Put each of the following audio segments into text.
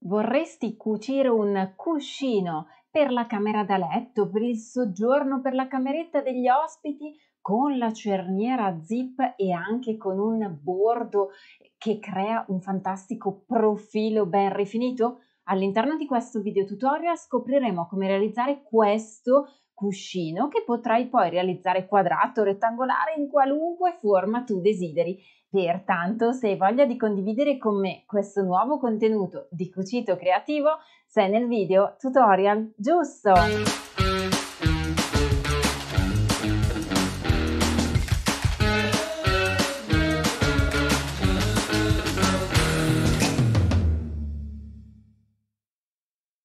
Vorresti cucire un cuscino per la camera da letto, per il soggiorno, per la cameretta degli ospiti con la cerniera a zip e anche con un bordo che crea un fantastico profilo ben rifinito? All'interno di questo video tutorial scopriremo come realizzare questo cuscino che potrai poi realizzare quadrato, rettangolare, in qualunque forma tu desideri. Pertanto, se hai voglia di condividere con me questo nuovo contenuto di cucito creativo, sei nel video tutorial giusto!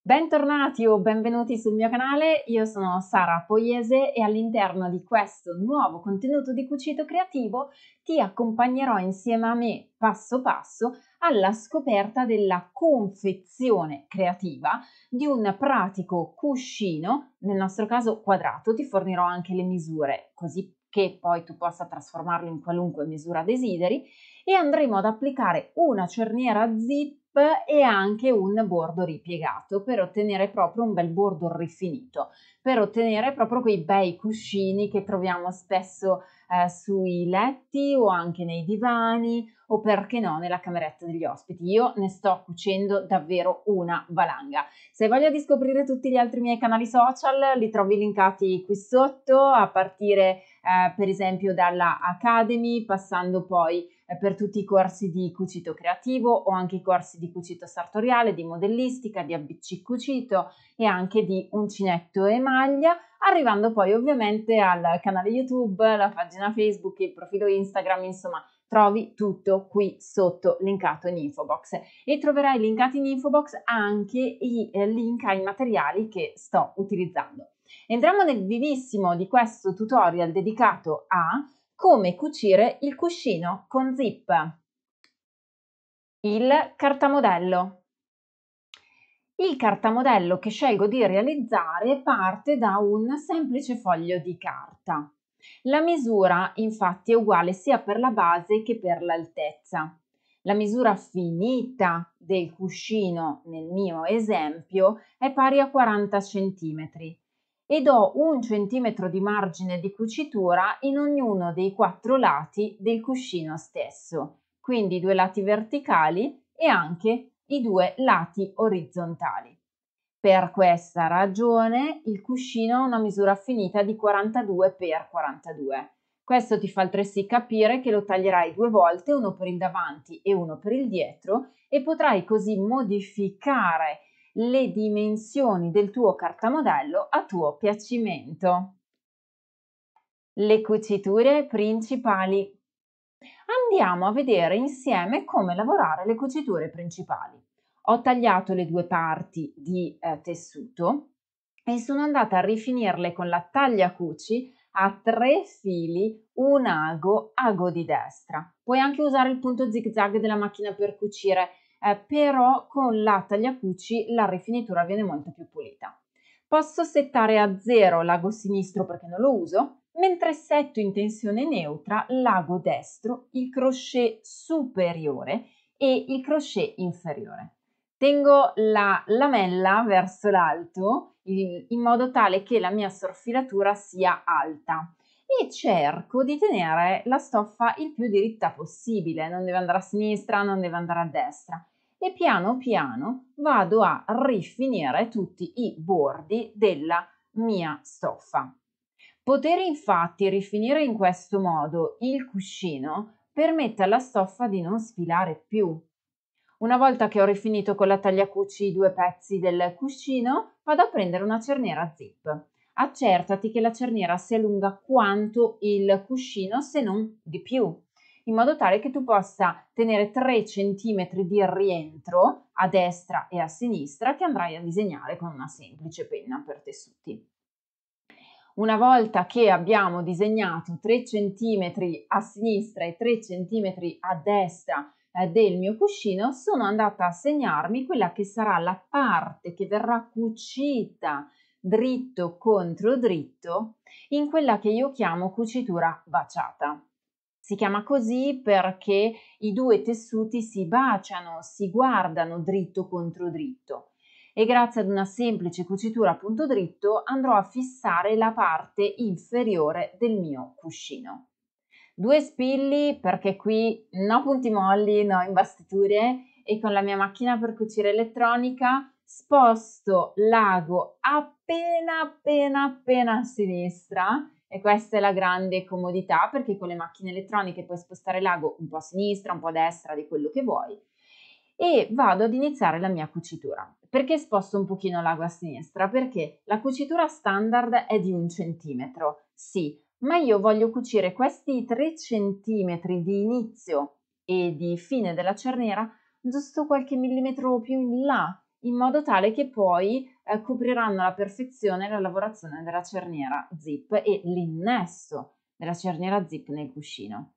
Bentornati o benvenuti sul mio canale, io sono Sara Poiese e all'interno di questo nuovo contenuto di cucito creativo ti accompagnerò insieme a me passo passo alla scoperta della confezione creativa di un pratico cuscino, nel nostro caso quadrato. Ti fornirò anche le misure così che poi tu possa trasformarlo in qualunque misura desideri, e andremo ad applicare una cerniera zip e anche un bordo ripiegato per ottenere proprio un bel bordo rifinito, per ottenere proprio quei bei cuscini che troviamo spesso sui letti o anche nei divani o perché no nella cameretta degli ospiti. Io ne sto cucendo davvero una valanga. Se hai voglia di scoprire tutti gli altri miei canali social li trovi linkati qui sotto, a partire per esempio dalla Academy, passando poi per tutti i corsi di cucito creativo o anche i corsi di cucito sartoriale, di modellistica, di ABC cucito e anche di uncinetto e maglia, arrivando poi ovviamente al canale YouTube, la pagina Facebook, il profilo Instagram, insomma trovi tutto qui sotto linkato in info box, e troverai linkati in info box anche i link ai materiali che sto utilizzando. Entriamo nel vivissimo di questo tutorial dedicato a come cucire il cuscino con zip. Il cartamodello. Il cartamodello che scelgo di realizzare parte da un semplice foglio di carta. La misura infatti è uguale sia per la base che per l'altezza. La misura finita del cuscino nel mio esempio è pari a 40 cm ed ho 1 centimetro di margine di cucitura in ognuno dei 4 lati del cuscino stesso, quindi i 2 lati verticali e anche i 2 lati orizzontali. Per questa ragione il cuscino ha una misura finita di 42 x 42. Questo ti fa altresì capire che lo taglierai 2 volte, uno per il davanti e uno per il dietro, e potrai così modificare le dimensioni del tuo cartamodello a tuo piacimento. Le cuciture principali. Andiamo a vedere insieme come lavorare le cuciture principali. Ho tagliato le 2 parti di tessuto e sono andata a rifinirle con la tagliacuci a 3 fili, un ago di destra. Puoi anche usare il punto zig zag della macchina per cucire, però con la tagliacuci la rifinitura viene molto più pulita. Posso settare a 0 l'ago sinistro perché non lo uso, mentre setto in tensione neutra l'ago destro, il crochet superiore e il crochet inferiore. Tengo la lamella verso l'alto in modo tale che la mia sorfilatura sia alta e cerco di tenere la stoffa il più diritta possibile, non deve andare a sinistra, non deve andare a destra, e piano piano vado a rifinire tutti i bordi della mia stoffa. Poter infatti rifinire in questo modo il cuscino permette alla stoffa di non sfilare più. Una volta che ho rifinito con la tagliacuci i 2 pezzi del cuscino, vado a prendere una cerniera zip. Accertati che la cerniera sia lunga quanto il cuscino, se non di più, in modo tale che tu possa tenere 3 cm di rientro a destra e a sinistra che andrai a disegnare con una semplice penna per tessuti. Una volta che abbiamo disegnato 3 cm a sinistra e 3 cm a destra del mio cuscino, sono andata a segnarmi quella che sarà la parte che verrà cucita dritto contro dritto in quella che io chiamo cucitura baciata. Si chiama così perché i due tessuti si baciano, si guardano dritto contro dritto e grazie ad una semplice cucitura a punto dritto andrò a fissare la parte inferiore del mio cuscino. 2 spilli perché qui no punti molli, no imbastiture e con la mia macchina per cucire elettronica sposto l'ago appena a sinistra e questa è la grande comodità perché con le macchine elettroniche puoi spostare l'ago un po' a sinistra, un po' a destra, di quello che vuoi e vado ad iniziare la mia cucitura. Perché sposto un pochino l'ago a sinistra? Perché la cucitura standard è di 1 centimetro, sì, ma io voglio cucire questi 3 centimetri di inizio e di fine della cerniera giusto qualche millimetro più in là, in modo tale che poi copriranno alla perfezione la lavorazione della cerniera zip e l'innesto della cerniera zip nel cuscino.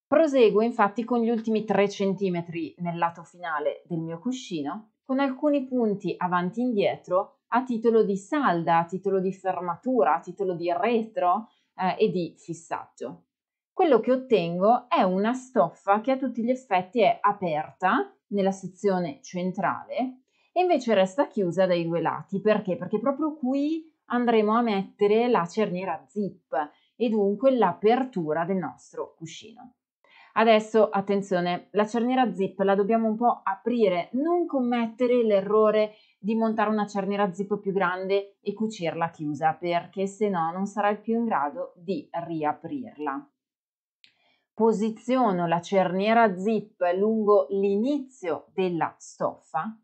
Proseguo infatti con gli ultimi 3 centimetri nel lato finale del mio cuscino, con alcuni punti avanti e indietro a titolo di salda, a titolo di fermatura, a titolo di retro e di fissaggio. Quello che ottengo è una stoffa che a tutti gli effetti è aperta nella sezione centrale e invece resta chiusa dai due lati. Perché? Perché proprio qui andremo a mettere la cerniera zip e dunque l'apertura del nostro cuscino. Adesso attenzione, la cerniera zip la dobbiamo un po' aprire, non commettere l'errore di montare una cerniera zip più grande e cucirla chiusa, perché se no non sarai più in grado di riaprirla. Posiziono la cerniera zip lungo l'inizio della stoffa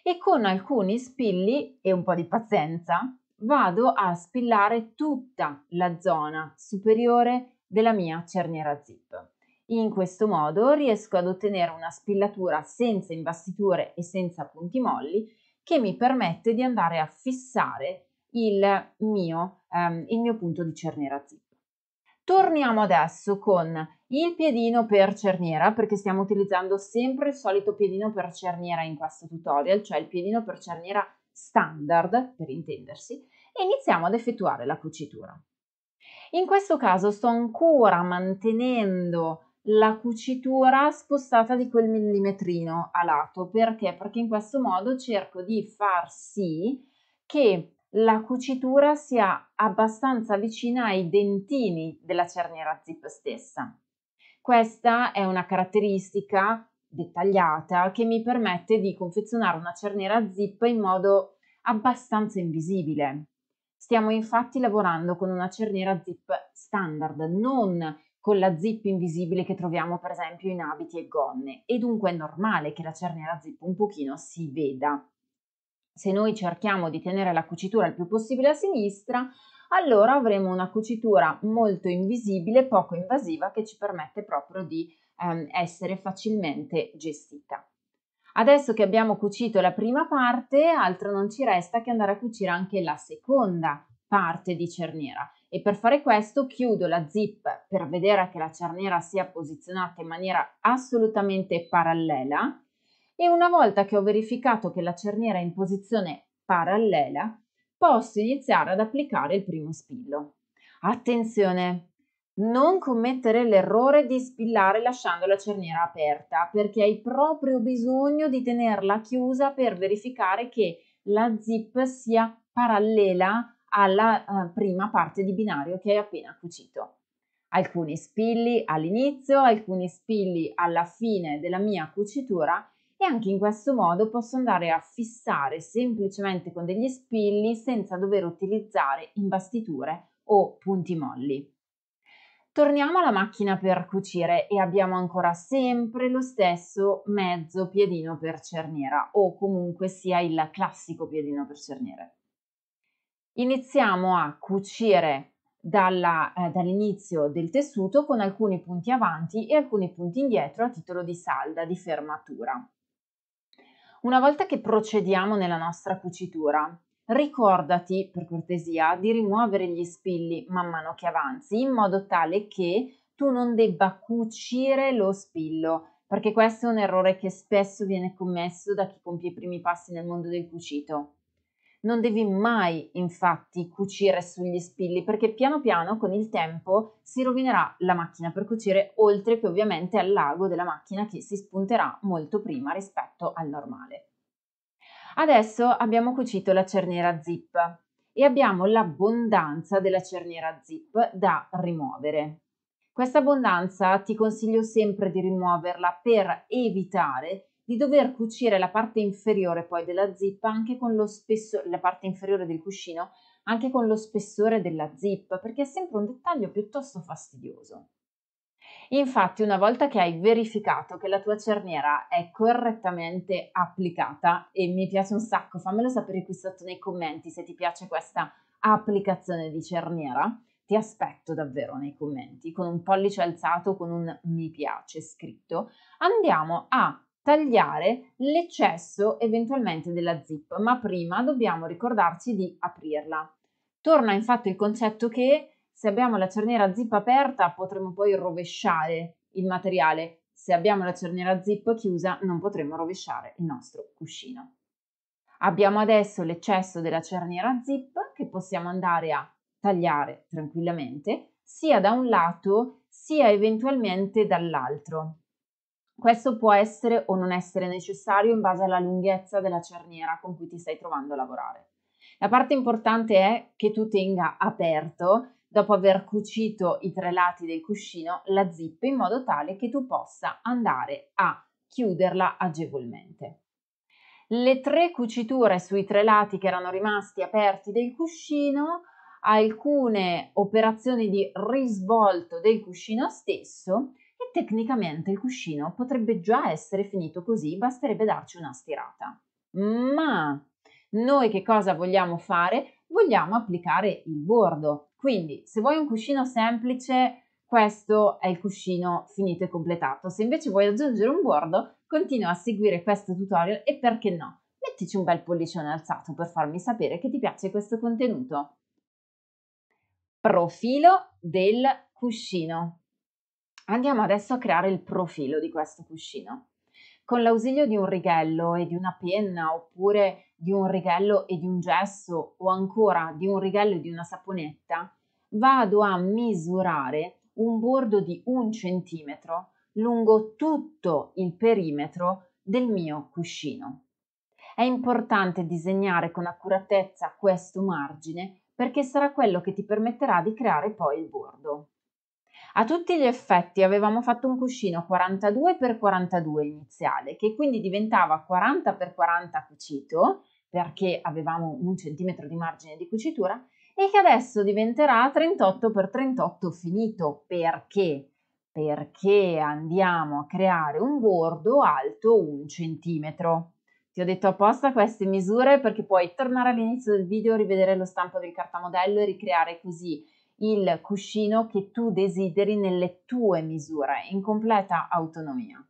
e con alcuni spilli e un po' di pazienza vado a spillare tutta la zona superiore della mia cerniera zip. In questo modo riesco ad ottenere una spillatura senza imbastiture e senza punti molli che mi permette di andare a fissare il mio punto di cerniera zip. Torniamo adesso con il piedino per cerniera, perché stiamo utilizzando sempre il solito piedino per cerniera in questo tutorial, cioè il piedino per cerniera standard, per intendersi, e iniziamo ad effettuare la cucitura. In questo caso sto ancora mantenendo la cucitura spostata di quel millimetrino a lato. Perché? Perché in questo modo cerco di far sì che la cucitura sia abbastanza vicina ai dentini della cerniera zip stessa. Questa è una caratteristica dettagliata che mi permette di confezionare una cerniera zip in modo abbastanza invisibile. Stiamo infatti lavorando con una cerniera zip standard, non con la zip invisibile che troviamo per esempio in abiti e gonne e dunque è normale che la cerniera zip un pochino si veda. Se noi cerchiamo di tenere la cucitura il più possibile a sinistra, allora avremo una cucitura molto invisibile, poco invasiva, che ci permette proprio di essere facilmente gestita. Adesso che abbiamo cucito la prima parte, altro non ci resta che andare a cucire anche la seconda parte di cerniera e per fare questo chiudo la zip per vedere che la cerniera sia posizionata in maniera assolutamente parallela e una volta che ho verificato che la cerniera è in posizione parallela, posso iniziare ad applicare il primo spillo. Attenzione! Non commettere l'errore di spillare lasciando la cerniera aperta, perché hai proprio bisogno di tenerla chiusa per verificare che la zip sia parallela alla prima parte di binario che hai appena cucito. Alcuni spilli all'inizio, alcuni spilli alla fine della mia cucitura e anche in questo modo posso andare a fissare semplicemente con degli spilli senza dover utilizzare imbastiture o punti molli. Torniamo alla macchina per cucire e abbiamo ancora sempre lo stesso mezzo piedino per cerniera o comunque sia il classico piedino per cerniere. Iniziamo a cucire dall'inizio del tessuto con alcuni punti avanti e alcuni punti indietro a titolo di salda, di fermatura. Una volta che procediamo nella nostra cucitura, ricordati per cortesia di rimuovere gli spilli man mano che avanzi in modo tale che tu non debba cucire lo spillo, perché questo è un errore che spesso viene commesso da chi compie i primi passi nel mondo del cucito. Non devi mai infatti cucire sugli spilli perché piano piano con il tempo si rovinerà la macchina per cucire, oltre che ovviamente al lago della macchina che si spunterà molto prima rispetto al normale. Adesso abbiamo cucito la cerniera zip e abbiamo l'abbondanza della cerniera zip da rimuovere. Questa abbondanza ti consiglio sempre di rimuoverla per evitare di dover cucire la parte inferiore poi della zip anche con lo spesso la parte inferiore del cuscino anche con lo spessore della zip, perché è sempre un dettaglio piuttosto fastidioso. Infatti, una volta che hai verificato che la tua cerniera è correttamente applicata, e mi piace un sacco, fammelo sapere qui sotto nei commenti se ti piace questa applicazione di cerniera, ti aspetto davvero nei commenti, con un pollice alzato, con un mi piace scritto, andiamo a tagliare l'eccesso eventualmente della zip, ma prima dobbiamo ricordarci di aprirla. Torna infatti il concetto che se abbiamo la cerniera zip aperta potremo poi rovesciare il materiale, se abbiamo la cerniera zip chiusa non potremo rovesciare il nostro cuscino. Abbiamo adesso l'eccesso della cerniera zip che possiamo andare a tagliare tranquillamente sia da un lato sia eventualmente dall'altro. Questo può essere o non essere necessario in base alla lunghezza della cerniera con cui ti stai trovando a lavorare. La parte importante è che tu tenga aperto, dopo aver cucito i tre lati del cuscino, la zip in modo tale che tu possa andare a chiuderla agevolmente. Le tre cuciture sui tre lati che erano rimasti aperti del cuscino, alcune operazioni di risvolto del cuscino stesso e tecnicamente il cuscino potrebbe già essere finito così, basterebbe darci una stirata. Ma noi che cosa vogliamo fare? Vogliamo applicare il bordo. Quindi se vuoi un cuscino semplice, questo è il cuscino finito e completato. Se invece vuoi aggiungere un bordo, continua a seguire questo tutorial e perché no, mettici un bel pollicione alzato per farmi sapere che ti piace questo contenuto. Profilo del cuscino. Andiamo adesso a creare il profilo di questo cuscino. Con l'ausilio di un righello e di una penna, oppure di un righello e di un gesso, o ancora di un righello e di una saponetta, vado a misurare un bordo di 1 centimetro lungo tutto il perimetro del mio cuscino. È importante disegnare con accuratezza questo margine perché sarà quello che ti permetterà di creare poi il bordo. A tutti gli effetti avevamo fatto un cuscino 42x42 iniziale, che quindi diventava 40x40 cucito, perché avevamo 1 centimetro di margine di cucitura, e che adesso diventerà 38x38 finito. Perché? Perché andiamo a creare un bordo alto 1 centimetro. Ti ho detto apposta queste misure perché puoi tornare all'inizio del video, rivedere lo stampo del cartamodello e ricreare così il cuscino che tu desideri nelle tue misure, in completa autonomia.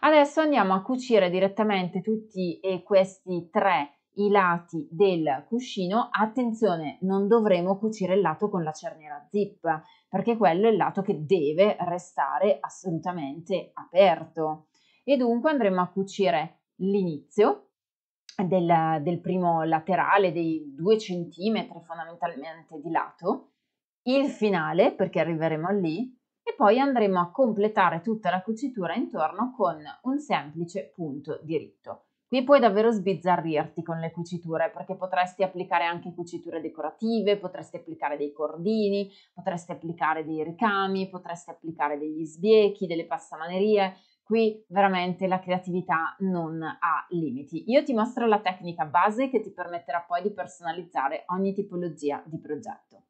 Adesso andiamo a cucire direttamente tutti questi tre i lati del cuscino. Attenzione, non dovremo cucire il lato con la cerniera zip, perché quello è il lato che deve restare assolutamente aperto. E dunque andremo a cucire l'inizio del primo laterale, dei 2 centimetri fondamentalmente di lato, il finale, perché arriveremo lì, e poi andremo a completare tutta la cucitura intorno con un semplice punto diritto. Qui puoi davvero sbizzarrirti con le cuciture perché potresti applicare anche cuciture decorative, potresti applicare dei cordini, potresti applicare dei ricami, potresti applicare degli sbiechi, delle passamanerie. Qui veramente la creatività non ha limiti. Io ti mostro la tecnica base che ti permetterà poi di personalizzare ogni tipologia di progetto.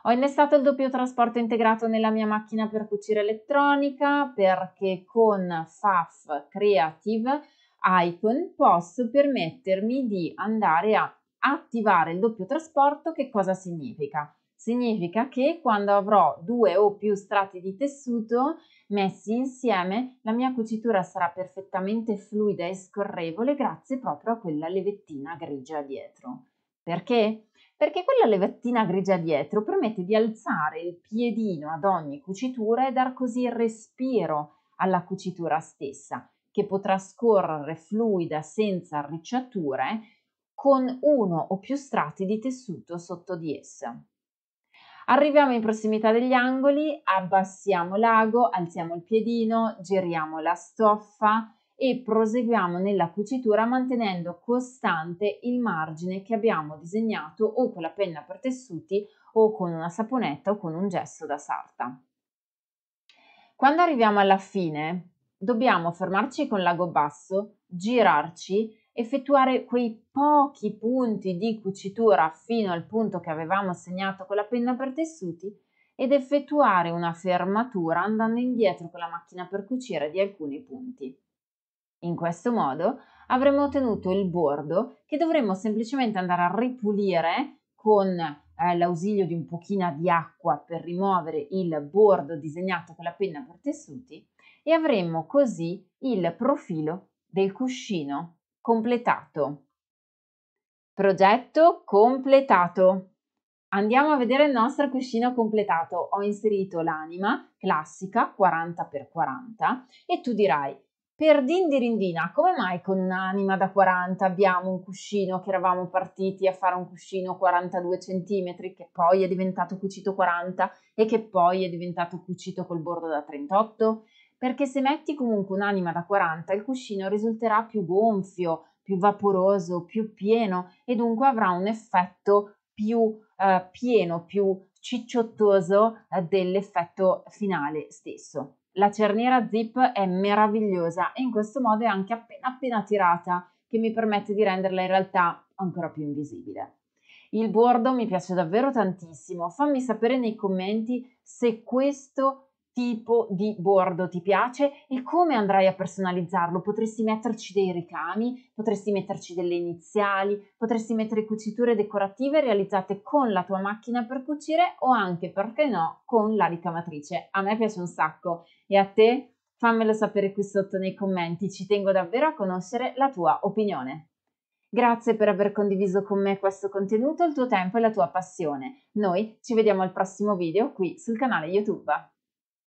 Ho innestato il doppio trasporto integrato nella mia macchina per cucire elettronica perché con FAF Creative Icon posso permettermi di andare a attivare il doppio trasporto. Che cosa significa? Significa che quando avrò 2 o più strati di tessuto messi insieme, la mia cucitura sarà perfettamente fluida e scorrevole grazie proprio a quella levettina grigia dietro. Perché? Perché quella levettina grigia dietro permette di alzare il piedino ad ogni cucitura e dar così respiro alla cucitura stessa, che potrà scorrere fluida senza arricciature con uno o più strati di tessuto sotto di essa. Arriviamo in prossimità degli angoli, abbassiamo l'ago, alziamo il piedino, giriamo la stoffa e proseguiamo nella cucitura mantenendo costante il margine che abbiamo disegnato o con la penna per tessuti o con una saponetta o con un gesso da sarta. Quando arriviamo alla fine, dobbiamo fermarci con l'ago basso, girarci, effettuare quei pochi punti di cucitura fino al punto che avevamo segnato con la penna per tessuti ed effettuare una fermatura andando indietro con la macchina per cucire di alcuni punti. In questo modo avremo ottenuto il bordo che dovremo semplicemente andare a ripulire con l'ausilio di un pochino di acqua per rimuovere il bordo disegnato con la penna per tessuti e avremo così il profilo del cuscino completato. Progetto completato. Andiamo a vedere il nostro cuscino completato. Ho inserito l'anima classica 40x40 e tu dirai, per dindirindina, come mai con un'anima da 40 abbiamo un cuscino che eravamo partiti a fare un cuscino 42 cm che poi è diventato cucito 40 e che poi è diventato cucito col bordo da 38? Perché se metti comunque un'anima da 40 il cuscino risulterà più gonfio, più vaporoso, più pieno e dunque avrà un effetto più pieno, più cicciottoso dell'effetto finale stesso. La cerniera zip è meravigliosa e in questo modo è anche appena tirata che mi permette di renderla in realtà ancora più invisibile. Il bordo mi piace davvero tantissimo, fammi sapere nei commenti se questo tipo di bordo ti piace e come andrai a personalizzarlo. Potresti metterci dei ricami, potresti metterci delle iniziali, potresti mettere cuciture decorative realizzate con la tua macchina per cucire o anche, perché no, con la ricamatrice. A me piace un sacco e a te? Fammelo sapere qui sotto nei commenti, ci tengo davvero a conoscere la tua opinione. Grazie per aver condiviso con me questo contenuto, il tuo tempo e la tua passione. Noi ci vediamo al prossimo video qui sul canale YouTube.